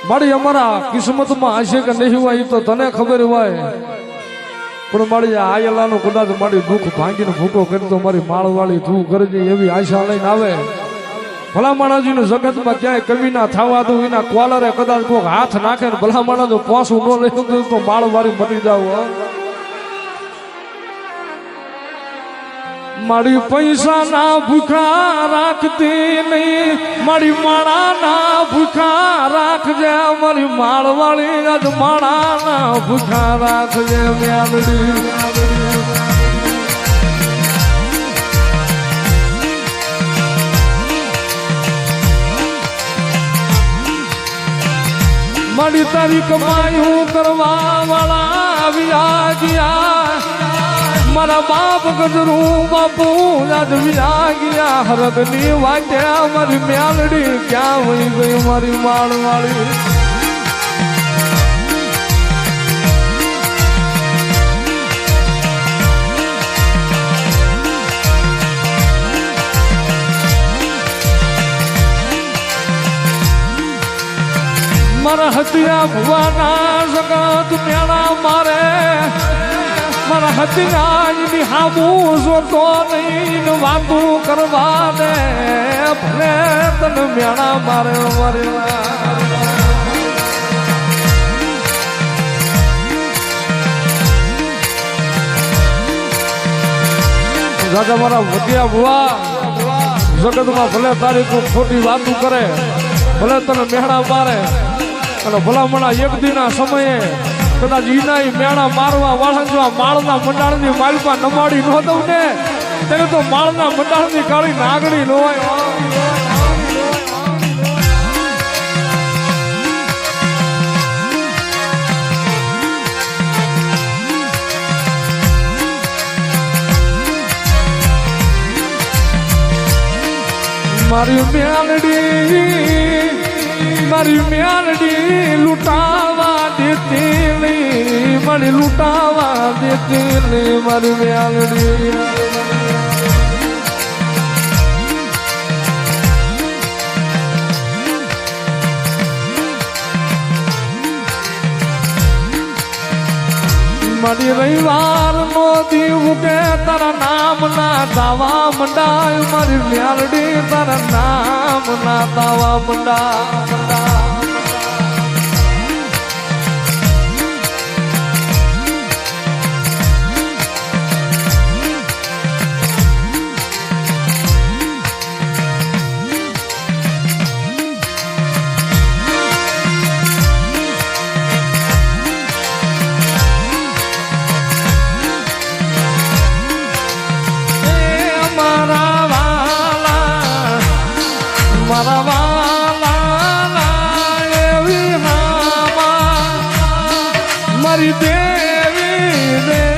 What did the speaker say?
મારી અમારા કિસ્મતમાં હશે કે નહીં હોય તો તને ખબર હોય, પણ મારી આયલાનું કદાચ મારી દુઃખ ભાંગીને ભૂકો કરી તો મારી માળવાળી તું કરજે એવી આશા લઈને આવે. ભલા માણાજીને જગતમાં ક્યાંય કમી ના થવા દઉં, એના કોલરે કદાચ કોઈ હાથ નાખે ને ભલા માણા જો પોસું ન લઈ દઉં તો માળવાળી મરી જાવ. મારી પૈસા ના ભૂખા રાખતી નહીં, મારી માળા ના ભૂખા રાખજે, મારી માળવાળી આજ માળા ના ભૂખા રાખજે મ્યાલડી. મારી તારી કમાયું કરવા વાળા આવ્યા ગયા, મારા બાપ ગજરું બાપુ આજ વ્યા ગયા. હરદની વાટે મારી મ્યાલડી ક્યાં વહી ગઈ મારી માળવાળી. મારા હતિયા ભુવાના જગત મેળા મારે, મારા હતિયા એની હામું જોતો નહીં, વાતું કરવા દે ભલે તને મેળા મારે મારે. રાજા મારા હતિયા ભુવા જગતમાં ભલે તારી કોઈ ખોટી વાતું કરે, ભલે તને મેળા મારે, અને ભલામણા એક દિના સમયે કદાચ ઈના મેળા મારવા વાળા જો માળના મંડાળની માલપા નમાડી ન દઉં ને તેને તો માળના મંડાળની કાળી નાગણી ન હોય. મારી મ્યાલડી, મારી મ્યાલડી લૂંટાવા દેતી નહીં, મારી લૂંટાવા દેતી નહીં મારી મ્યાલડી. મારી રવિવાર નો દીવ કે તારા નામ ના દાવા મંડાય, મારી મ્યાલડી તારા નામ ના દાવા મંડા. મારા વાલા એવી હામા મારી દેવી